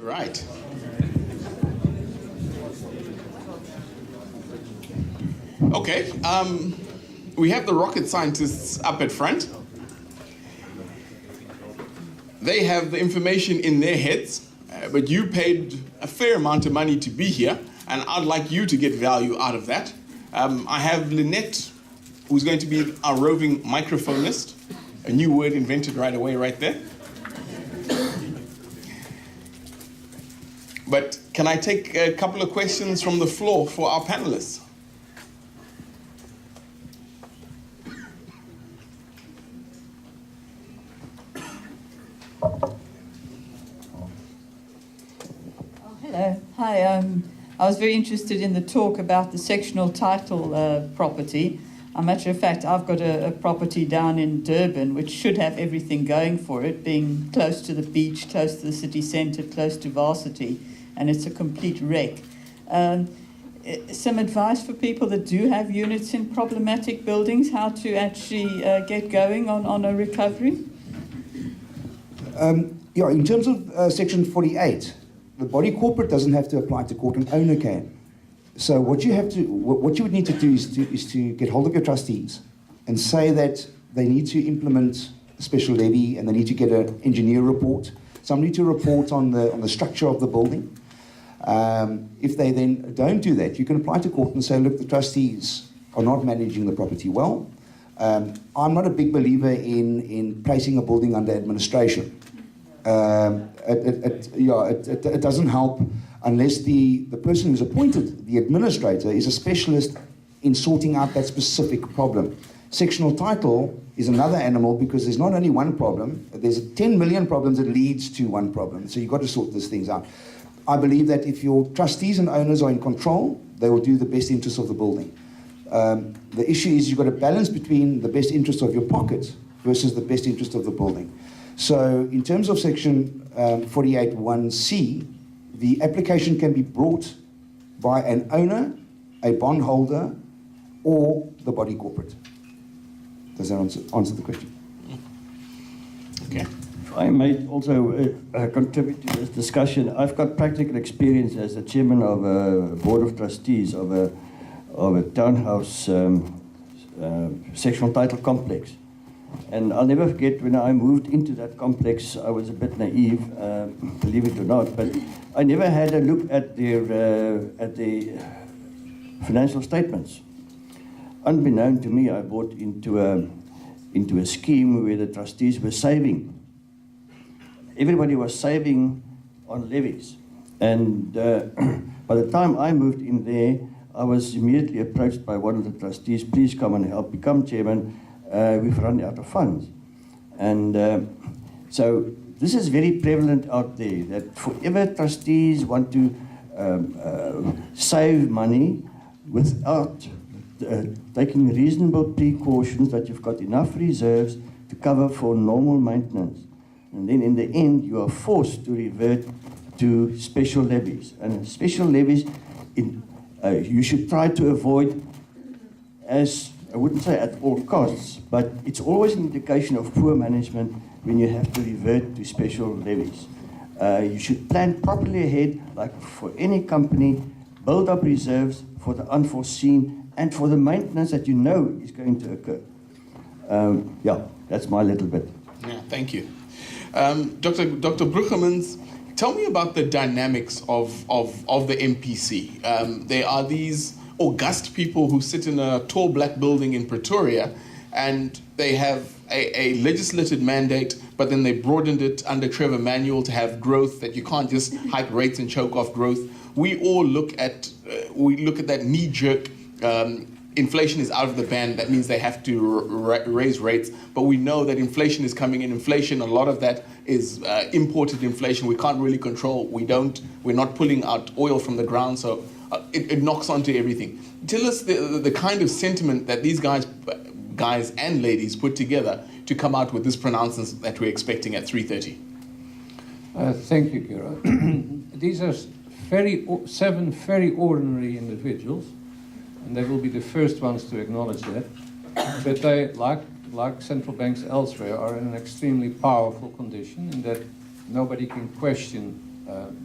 Right. Okay. We have the rocket scientists up at front. They have the information in their heads, but you paid a fair amount of money to be here, and I'd like you to get value out of that. I have Lynette, who's going to be our roving microphonist, a new word invented right away right there. But can I take a couple of questions from the floor for our panelists? Hello. Hi. I was very interested in the talk about the sectional title property. A matter of fact, I've got a property down in Durban which should have everything going for it, being close to the beach, close to the city centre, close to Varsity, and it's a complete wreck. Some advice for people that do have units in problematic buildings, how to actually get going on a recovery? Yeah, in terms of Section 48, the body corporate doesn't have to apply to court, an owner can. So what you would need to do is to get hold of your trustees and say that they need to implement a special levy and they need to get an engineer report, somebody to report on the structure of the building. If they then don't do that, you can apply to court and say, look, the trustees are not managing the property well. I'm not a big believer in placing a building under administration. It doesn't help unless the person who's appointed, the administrator, is a specialist in sorting out that specific problem. Sectional title is another animal because there's not only one problem, there's 10 million problems that leads to one problem. So you've got to sort these things out. I believe that if your trustees and owners are in control, they will do the best interest of the building. The issue is you've got to balance between the best interest of your pocket versus the best interest of the building. So in terms of Section 48(1)(c), the application can be brought by an owner, a bondholder, or the body corporate. Does that answer the question? Okay. If I may also contribute to this discussion, I've got practical experience as the chairman of a board of trustees of a townhouse sectional title complex. And I'll never forget when I moved into that complex, I was a bit naive, believe it or not, but I never had a look at the financial statements. Unbeknown to me, I bought into a scheme where the trustees were saving. Everybody was saving on levies. And by the time I moved in there, I was immediately approached by one of the trustees, please come and help become chairman. We've run out of funds. And so this is very prevalent out there, that forever trustees want to save money without taking reasonable precautions that you've got enough reserves to cover for normal maintenance. And then in the end, you are forced to revert to special levies. And special levies, you should try to avoid as, I wouldn't say at all costs, but it's always an indication of poor management when you have to revert to special levies. You should plan properly ahead, like for any company, build up reserves for the unforeseen and for the maintenance that you know is going to occur. Yeah, that's my little bit. Yeah, thank you. Dr. Brueggemans, tell me about the dynamics of the MPC. There are these august people who sit in a tall black building in Pretoria, and they have a legislated mandate, but then they broadened it under Trevor Manuel to have growth, that you can't just hike rates and choke off growth. We all look at that knee-jerk, inflation is out of the band, that means they have to raise rates, but we know that inflation is coming in. Inflation, a lot of that is imported inflation. We can't really control. We're not pulling out oil from the ground, so it knocks onto everything. Tell us the kind of sentiment that these guys and ladies put together to come out with this pronouncement that we're expecting at 3:30. Thank you, Kira. These are seven very ordinary individuals, and they will be the first ones to acknowledge that. But they, like central banks elsewhere, are in an extremely powerful condition in that nobody can question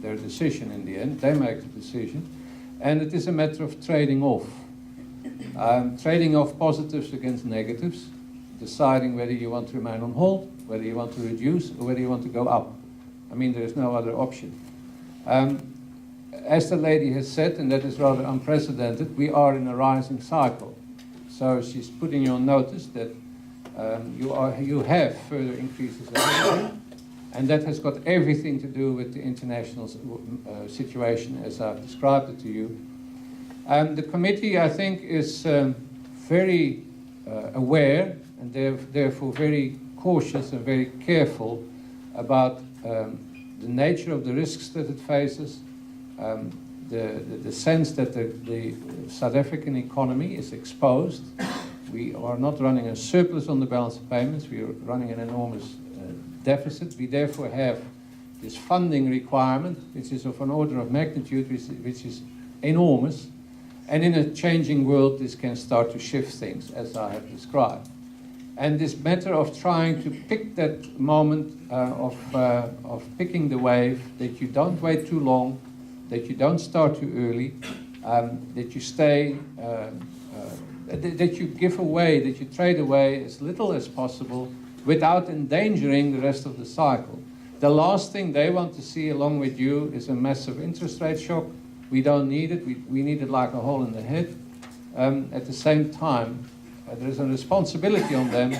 their decision in the end. They make the decision. And it is a matter of trading off. Trading off positives against negatives, deciding whether you want to remain on hold, whether you want to reduce, or whether you want to go up. I mean, there is no other option. As the lady has said, and that is rather unprecedented, we are in a rising cycle. So she's putting you on notice that you have further increases ahead, and that has got everything to do with the international situation as I've described it to you. The committee, I think, is very aware and therefore very cautious and very careful about the nature of the risks that it faces, the sense that the South African economy is exposed. We are not running a surplus on the balance of payments, we are running an enormous deficit. We therefore have this funding requirement, which is of an order of magnitude which is enormous. And in a changing world, this can start to shift things, as I have described. And this matter of trying to pick that moment of picking the wave, that you don't wait too long, that you don't start too early, that you stay, that you give away, that you trade away as little as possible without endangering the rest of the cycle. The last thing they want to see along with you is a massive interest rate shock. We don't need it. We need it like a hole in the head. At the same time, there is a responsibility on them,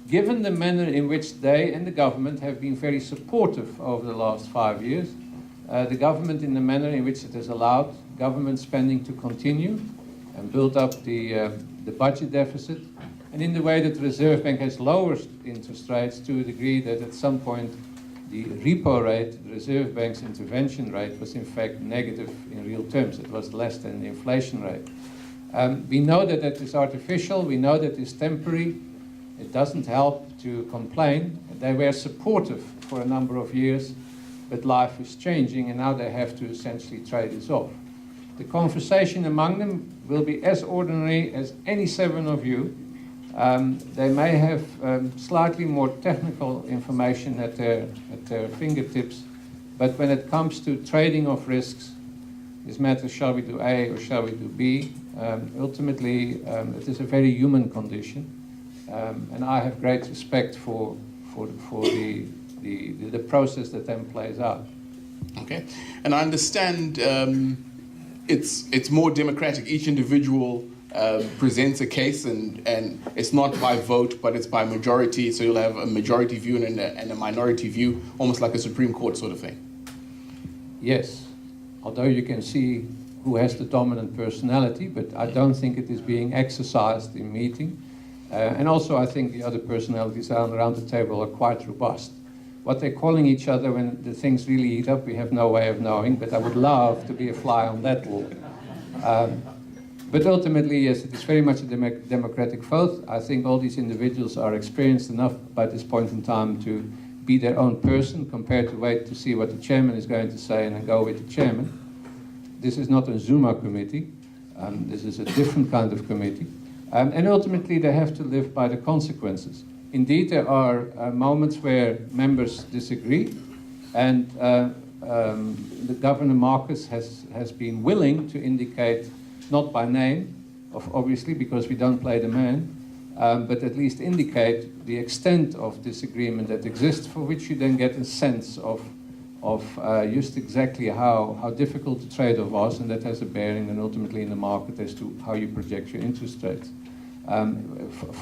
given the manner in which they and the government have been very supportive over the last 5 years. The government in the manner in which it has allowed government spending to continue and build up the budget deficit, and in the way that the Reserve Bank has lowered interest rates to a degree that at some point the repo rate, the Reserve Bank's intervention rate, was in fact negative in real terms. It was less than the inflation rate. We know that that is artificial. We know that it's temporary. It doesn't help to complain. They were supportive for a number of years, but life is changing, and now they have to essentially trade this off. The conversation among them will be as ordinary as any 7 of you. They may have slightly more technical information at their fingertips, but when it comes to trading of risks, this matter, shall we do A or shall we do B? Ultimately, it is a very human condition, and I have great respect for the process that then plays out. Okay, and I understand it's more democratic. Each individual presents a case, and it's not by vote, but it's by majority. So you'll have a majority view and a minority view, almost like a Supreme Court sort of thing. Yes, although you can see who has the dominant personality, but I don't think it is being exercised in meeting. And also I think the other personalities around the table are quite robust. What they're calling each other when the things really heat up, we have no way of knowing, but I would love to be a fly on that wall. But ultimately, yes, it is very much a democratic vote. I think all these individuals are experienced enough by this point in time to be their own person, compared to wait to see what the chairman is going to say and then go with the chairman. This is not a Zuma committee. This is a different kind of committee. And ultimately, they have to live by the consequences. Indeed, there are moments where members disagree, and the Governor Marcus has been willing to indicate, not by name, obviously, because we don't play the man, but at least indicate the extent of disagreement that exists, for which you then get a sense of just exactly how difficult the trade-off was, and that has a bearing then ultimately in the market as to how you project your interest rates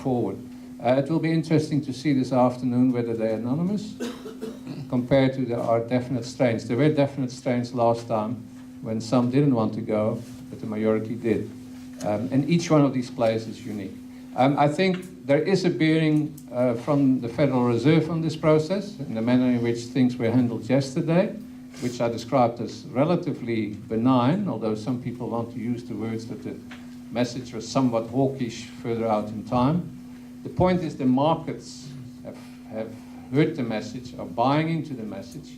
forward. It will be interesting to see this afternoon whether they're anonymous compared to there are definite strains. There were definite strains last time when some didn't want to go, but the majority did. And each one of these players is unique. I think there is a bearing from the Federal Reserve on this process, in the manner in which things were handled yesterday, which I described as relatively benign, although some people want to use the words that the message was somewhat hawkish further out in time. The point is the markets have heard the message, are buying into the message,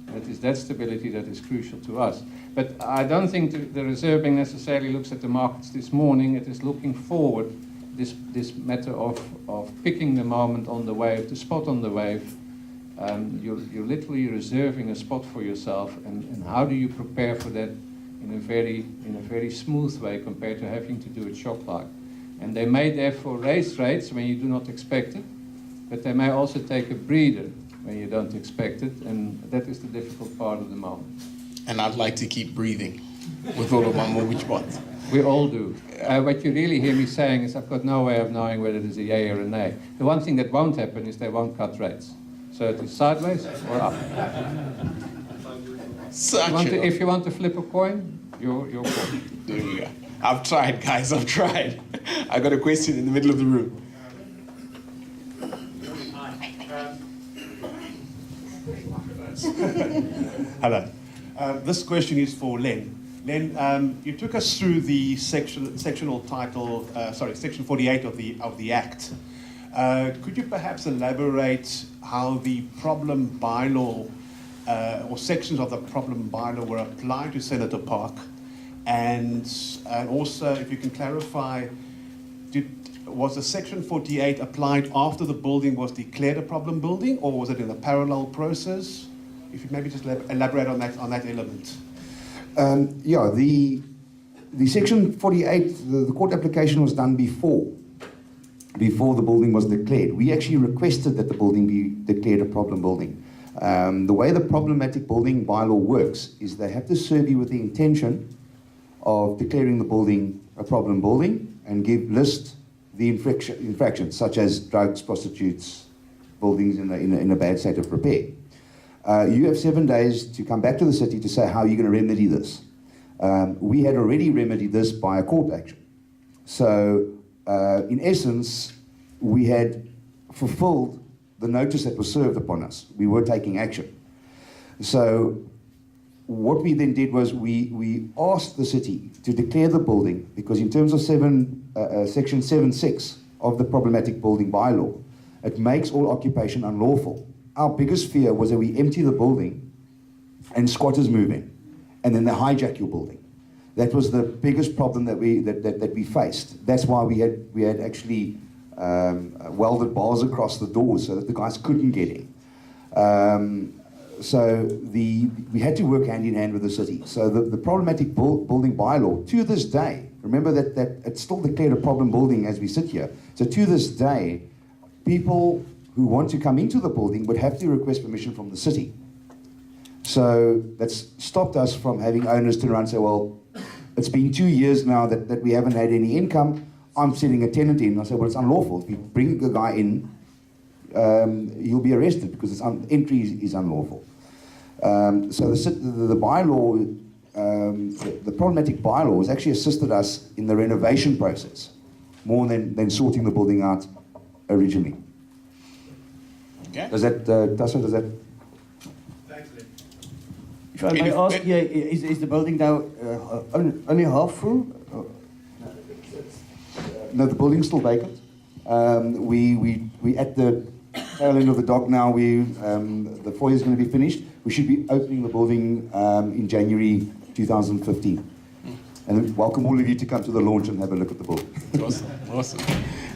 and it is that stability that is crucial to us. But I don't think the Reserve Bank necessarily looks at the markets this morning. It is looking forward, this matter of picking the moment on the wave, the spot on the wave, You're literally reserving a spot for yourself, and how do you prepare for that in a very smooth way compared to having to do it shop-like? And they may therefore raise rates when you do not expect it, but they may also take a breather when you don't expect it, and that is the difficult part of the moment. And I'd like to keep breathing with all of my mortgage bonds. We all do. What you really hear me saying is I've got no way of knowing whether it is a yay or a nay. The one thing that won't happen is they won't cut rates. So it is sideways or up. If you want to flip a coin, you're call. There you go. I've tried, guys. I've tried. I got a question in the middle of the room. Hello. This question is for Len. Len, you took us through the sectional title, Section 48 of the Act. Could you perhaps elaborate how the problem bylaw or sections of the problem bylaw were applied to Senator Park, and also if you can clarify, was the Section 48 applied after the building was declared a problem building, or was it in a parallel process? If you maybe just elaborate on that element. Yeah, the Section 48, the court application was done before the building was declared. We actually requested that the building be declared a problem building. The way the problematic building bylaw works is they have to serve you with the intention of declaring the building a problem building and list the infractions, such as drugs, prostitutes, buildings in a bad state of repair. You have 7 days to come back to the city to say how you're going to remedy this. We had already remedied this by a court action. So, in essence, we had fulfilled the notice that was served upon us. We were taking action. So, what we then did was we asked the city to declare the building, because in terms of Section 7.6 of the problematic building bylaw, it makes all occupation unlawful. Our biggest fear was that we empty the building and squatters move in, and then they hijack your building. That was the biggest problem that we faced. That's why we had actually welded bars across the doors so that the guys couldn't get in. So we had to work hand in hand with the city. So the problematic building bylaw, to this day, remember that it's still declared a problem building as we sit here. So to this day, people who want to come into the building would have to request permission from the city. So that's stopped us from having owners turn around and say, well, it's been 2 years now that we haven't had any income. I'm sending a tenant in. I say, well, it's unlawful. If you bring the guy in, he'll be arrested because entry is unlawful. So the bylaw, the problematic bylaw has actually assisted us in the renovation process more than sorting the building out originally. Okay. Does that, Tasso, does that? If I may ask, is the building now only half full? No, the building's still vacant. We at the tail end of the dock now. The foyer is going to be finished. We should be opening the building in January 2015. And welcome all of you to come to the launch and have a look at the building. Awesome.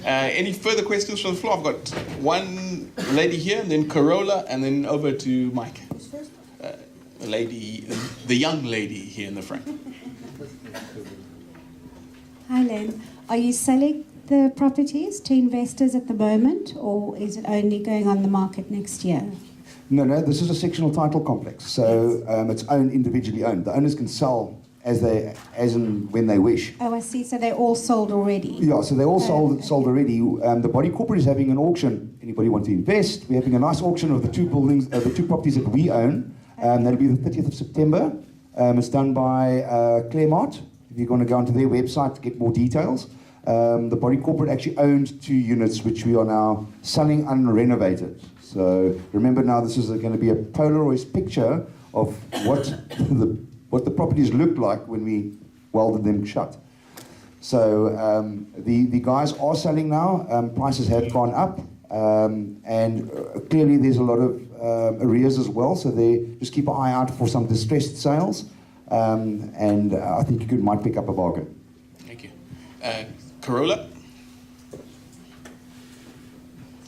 Any further questions from the floor? I've got one lady here, and then Corolla, and then over to Mike. The young lady here in the front. Hi, Len. Are you selling the properties to investors at the moment, or is it only going on the market next year? No, this is a sectional title complex, so it's individually owned. The owners can sell as and when they wish. Oh, I see. So they're all sold already? Yeah, so they're all sold already. The body corporate is having an auction. Anybody want to invest? We're having a nice auction of the two buildings, the two properties that we own. That'll be the 30th of September. It's done by Claremont. If you're going to go onto their website to get more details. The body corporate actually owned 2 units, which we are now selling unrenovated. So remember now, this is going to be a Polaroid picture of what the properties looked like when we welded them shut. So the guys are selling now. Prices have gone up, and clearly there's a lot of arrears as well. So they just keep an eye out for some distressed sales, and I think you might pick up a bargain. Thank you. Corolla?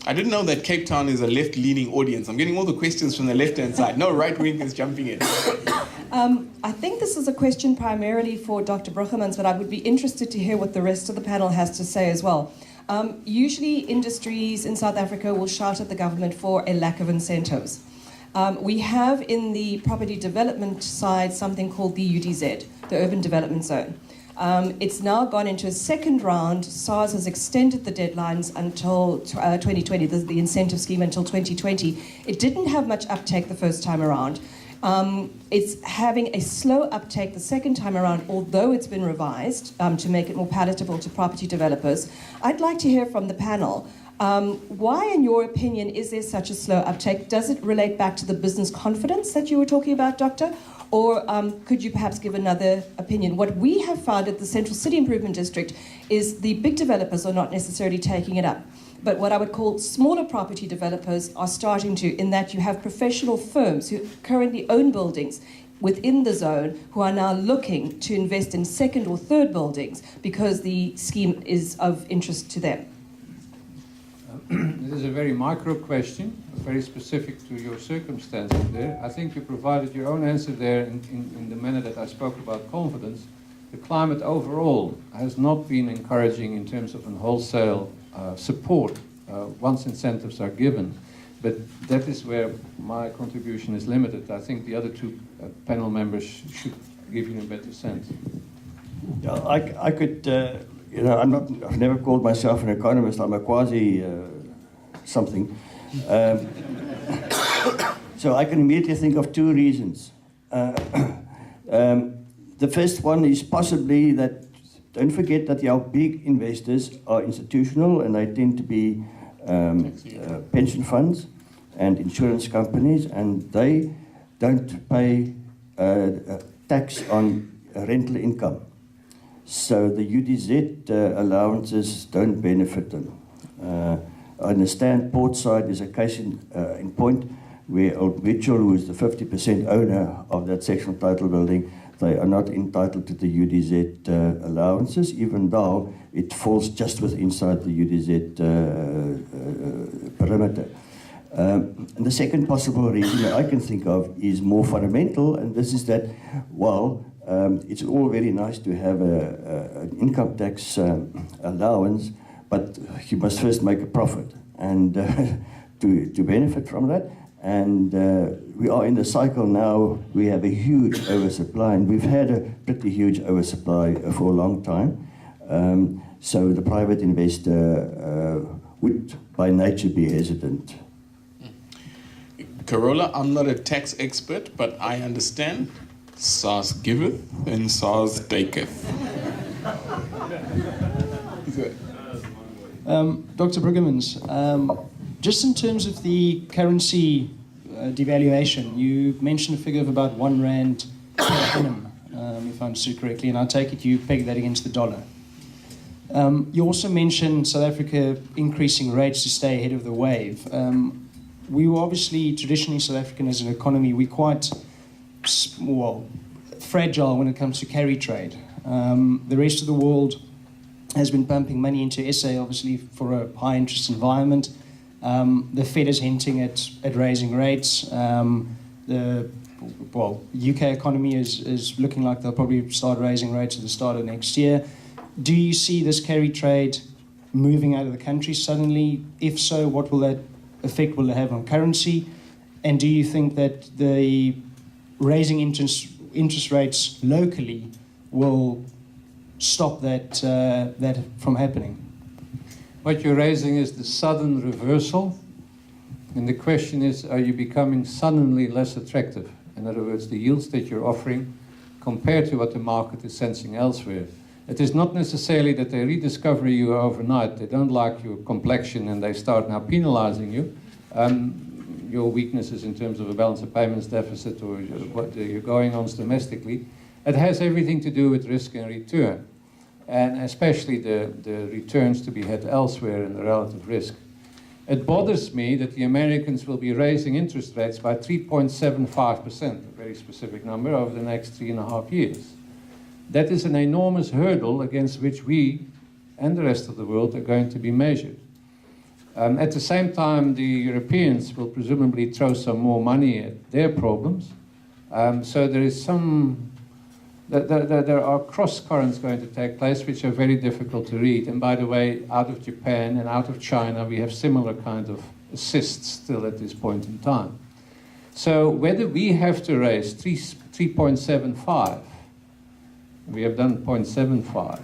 I didn't know that Cape Town is a left-leaning audience. I'm getting all the questions from the left-hand side. No right-wing is jumping in. I think this is a question primarily for Dr. Brueggemans, but I would be interested to hear what the rest of the panel has to say as well. Usually industries in South Africa will shout at the government for a lack of incentives. We have in the property development side something called the UDZ, the Urban Development Zone. It's now gone into a second round. SARS has extended the deadlines until 2020, the incentive scheme until 2020. It didn't have much uptake the first time around. It's having a slow uptake the second time around, although it's been revised to make it more palatable to property developers. I'd like to hear from the panel. Why, in your opinion, is there such a slow uptake? Does it relate back to the business confidence that you were talking about, Doctor? Or could you perhaps give another opinion? What we have found at the Central City Improvement District is the big developers are not necessarily taking it up. But what I would call smaller property developers are starting to, in that you have professional firms who currently own buildings within the zone who are now looking to invest in second or third buildings because the scheme is of interest to them. This is a very micro question, very specific to your circumstances there. I think you provided your own answer there in the manner that I spoke about confidence. The climate overall has not been encouraging in terms of an wholesale support once incentives are given. But that is where my contribution is limited. I think the other two panel members should give you a better sense. Yeah, I could, I've never called myself an economist. I'm a quasi something. So I can immediately think of two reasons. The first one is possibly that, don't forget that our big investors are institutional and they tend to be pension funds and insurance companies, and they don't pay tax on rental income. So the UDZ allowances don't benefit them. I understand Portside is a case in point where Old Mitchell, who is the 50% owner of that sectional title building, they are not entitled to the UDZ allowances, even though it falls just inside the UDZ perimeter. And the second possible reason that I can think of is more fundamental, and this is that, it's all very nice to have an income tax allowance, but you must first make a profit and to benefit from that. And we are in the cycle now. We have a huge oversupply, and we've had a pretty huge oversupply for a long time. So the private investor would, by nature, be hesitant. Carola, I'm not a tax expert, but I understand SARS giveth and SARS taketh. Dr. Brueggemans, just in terms of the currency devaluation, you mentioned a figure of about R1 per annum, if I understood correctly, and I take it you peg that against the dollar. You also mentioned South Africa increasing rates to stay ahead of the wave. We were obviously, traditionally South African as an economy, we're quite fragile when it comes to carry trade. The rest of the world has been pumping money into SA, obviously, for a high interest environment. The Fed is hinting at raising rates. The UK economy is looking like they'll probably start raising rates at the start of next year. Do you see this carry trade moving out of the country suddenly? If so, what will that effect will it have on currency? And do you think that the raising interest rates locally will stop that from happening? What you're raising is the sudden reversal, and the question is, are you becoming suddenly less attractive? In other words, the yields that you're offering compared to what the market is sensing elsewhere. It is not necessarily that they rediscover you overnight. They don't like your complexion and they start now penalizing you. Your weaknesses in terms of a balance of payments deficit or what you're going on domestically. It has everything to do with risk and return, and especially the returns to be had elsewhere in the relative risk. It bothers me that the Americans will be raising interest rates by 3.75%, a very specific number, over the next 3.5 years. That is an enormous hurdle against which we and the rest of the world are going to be measured. At the same time, the Europeans will presumably throw some more money at their problems. So there is there are cross currents going to take place which are very difficult to read. And by the way, out of Japan and out of China, we have similar kind of assists still at this point in time. So whether we have to raise 3.75, we have done 0.75,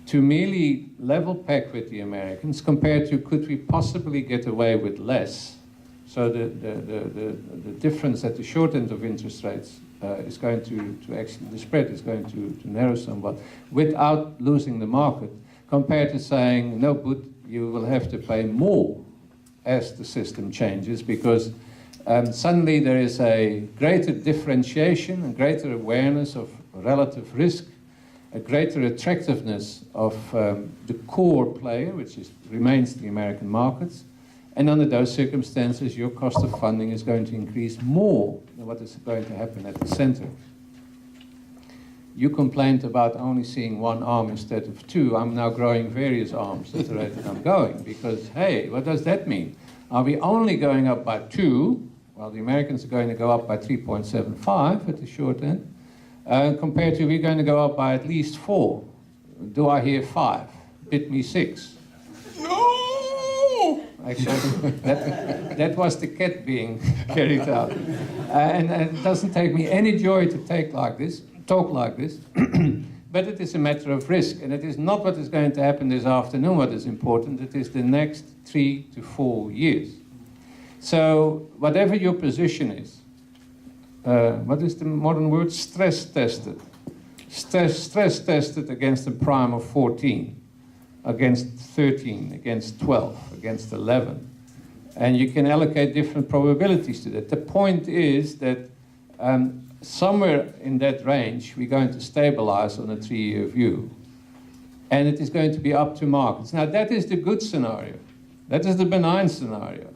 to merely level peg with the Americans compared to could we possibly get away with less. So the difference at the short end of interest rates is going to actually, the spread is going to narrow somewhat without losing the market, compared to saying, no, but you will have to pay more as the system changes, because suddenly there is a greater differentiation and greater awareness of relative risk, a greater attractiveness of the core player, which remains the American markets. And under those circumstances, your cost of funding is going to increase more than what is going to happen at the center. You complained about only seeing one arm instead of two. I'm now growing various arms at the rate that I'm going, because, hey, what does that mean? Are we only going up by 2, while the Americans are going to go up by 3.75 at the short end, compared to we're going to go up by at least 4? Do I hear 5? Bid me 6. No! Actually, that was the cat being carried out. And it doesn't take me any joy to talk like this, but it is a matter of risk, and it is not what is going to happen this afternoon what is important, it is the next 3 to 4 years. So whatever your position is, what is the modern word? Stress tested. Stress tested against a prime of 14. Against 13, against 12, against 11. And you can allocate different probabilities to that. The point is that somewhere in that range, we're going to stabilize on a 3-year view. And it is going to be up to markets. Now, that is the good scenario. That is the benign scenario.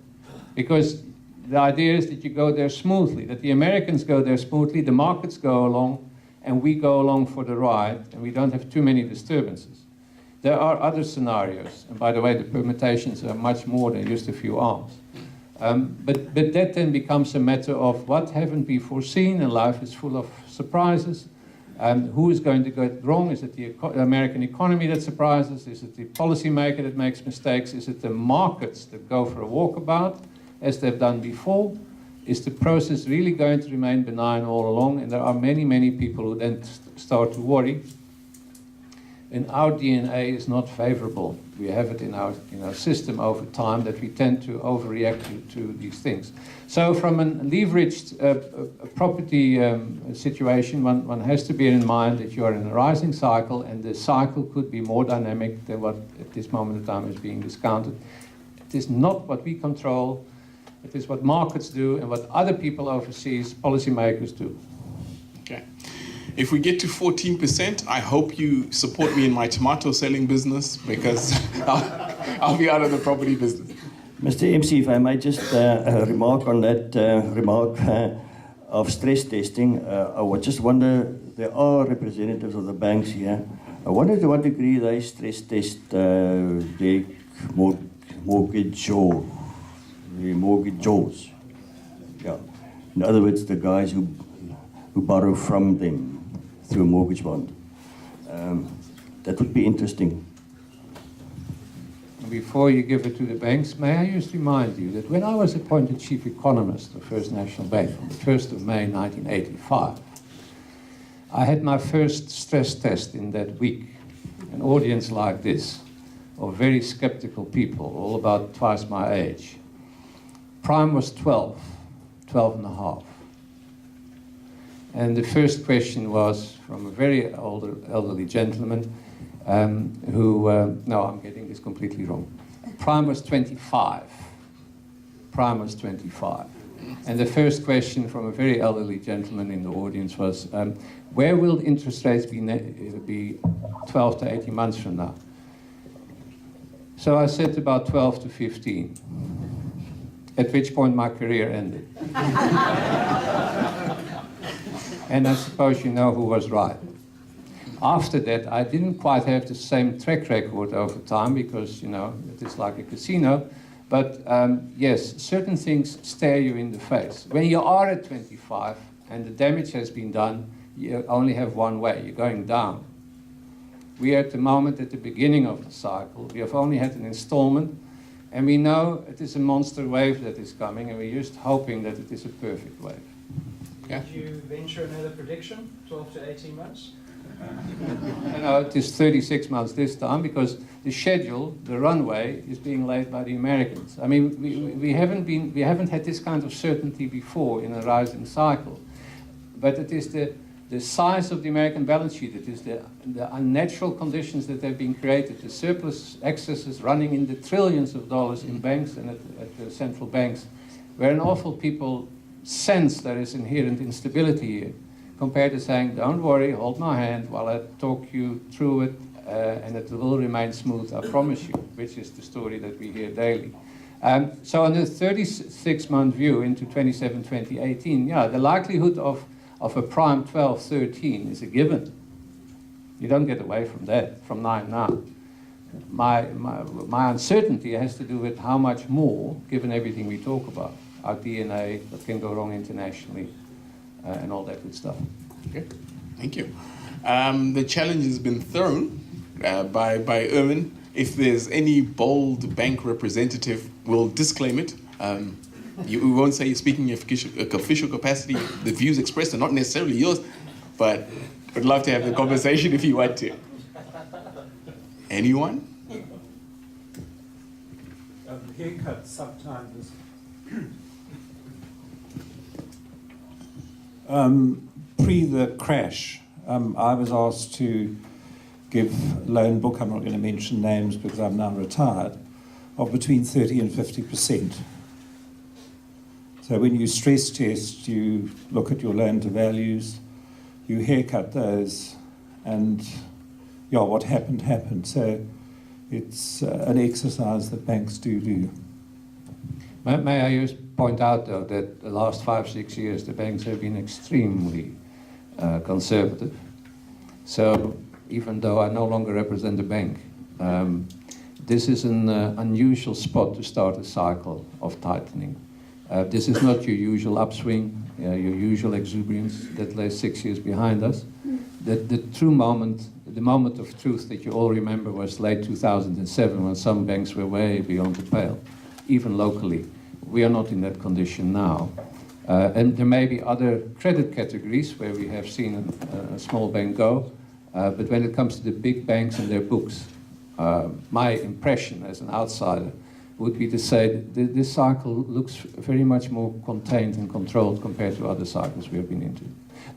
Because the idea is that you go there smoothly, that the Americans go there smoothly, the markets go along, and we go along for the ride, and we don't have too many disturbances. There are other scenarios, and by the way, the permutations are much more than just a few arms. But that then becomes a matter of what haven't we foreseen, and life is full of surprises. Who is going to get wrong? Is it the American economy that surprises? Is it the policymaker that makes mistakes? Is it the markets that go for a walkabout, as they've done before? Is the process really going to remain benign all along? And there are many, many people who then start to worry. And our DNA is not favorable. We have it in our system over time that we tend to overreact to these things. So from a leveraged property situation, one has to bear in mind that you are in a rising cycle, and the cycle could be more dynamic than what at this moment in time is being discounted. It is not what we control. It is what markets do and what other people overseas, policymakers, do. Okay. If we get to 14%, I hope you support me in my tomato selling business, because I'll be out of the property business. Mr. MC, if I might just remark on that remark of stress testing, I would just wonder, there are representatives of the banks here. I wonder to what degree they stress test their mortgagors. Yeah. In other words, the guys who borrow from them through a mortgage bond. That would be interesting. Before you give it to the banks, may I just remind you that when I was appointed chief economist of First National Bank on the 1st of May 1985, I had my first stress test in that week. An audience like this, of very skeptical people, all about twice my age. Prime was 12 and a half. And the first question was from a very elderly gentleman no, I'm getting this completely wrong. Prime was 25. Prime was 25. And the first question from a very elderly gentleman in the audience was, where will interest rates be 12 to 18 months from now? So I said about 12 to 15, at which point my career ended. And I suppose you know who was right. After that, I didn't quite have the same track record over time because, you know, it is like a casino. But yes, certain things stare you in the face. When you are at 25 and the damage has been done, you only have one way, you're going down. We are at the moment at the beginning of the cycle. We have only had an installment, and we know it is a monster wave that is coming, and we're just hoping that it is a perfect wave. Yeah. Did you venture another prediction, 12 to 18 months? No, it is 36 months this time because the schedule, the runway, is being laid by the Americans. I mean, we haven't had this kind of certainty before in a rising cycle, but it is the size of the American balance sheet, it is the unnatural conditions that have been created, the surplus excesses running in the trillions of dollars in banks and at the central banks, where an awful people sense there is inherent instability here, compared to saying, don't worry, hold my hand while I talk you through it, and it will remain smooth, I promise you, which is the story that we hear daily. So on the 36-month view into 27, 2018, yeah, the likelihood of a prime 12, 13 is a given. You don't get away from that, from 9 now. My uncertainty has to do with how much more, given everything we talk about, our DNA, what can go wrong internationally, and all that good stuff. Okay, thank you. The challenge has been thrown by Erwin. If there's any bold bank representative, we'll disclaim it. We won't say you're speaking in official capacity. The views expressed are not necessarily yours, but would love to have the conversation if you want to. Anyone? Haircut sometimes. Pre the crash, I was asked to give a loan book, I'm not going to mention names because I'm now retired, of between 30 and 50%. So when you stress test, you look at your loan to values, you haircut those, and yeah, what happened, happened. So it's an exercise that banks do. May I just point out, though, that the last 5-6 years, the banks have been extremely conservative. So even though I no longer represent the bank, this is an unusual spot to start a cycle of tightening. This is not your usual upswing, your usual exuberance that lays 6 years behind us. The true moment, the moment of truth that you all remember was late 2007 when some banks were way beyond the pale, even locally. We are not in that condition now. And there may be other credit categories where we have seen a small bank go, but when it comes to the big banks and their books, my impression as an outsider would be to say that this cycle looks very much more contained and controlled compared to other cycles we have been into.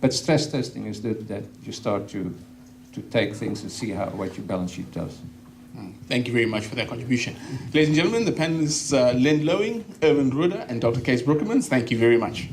But stress testing is that you start to take things and see what your balance sheet does. Thank you very much for that contribution. Ladies and gentlemen, the panelists Len Lowing, Erwin Ruder, and Dr. Kees Broekemans, thank you very much.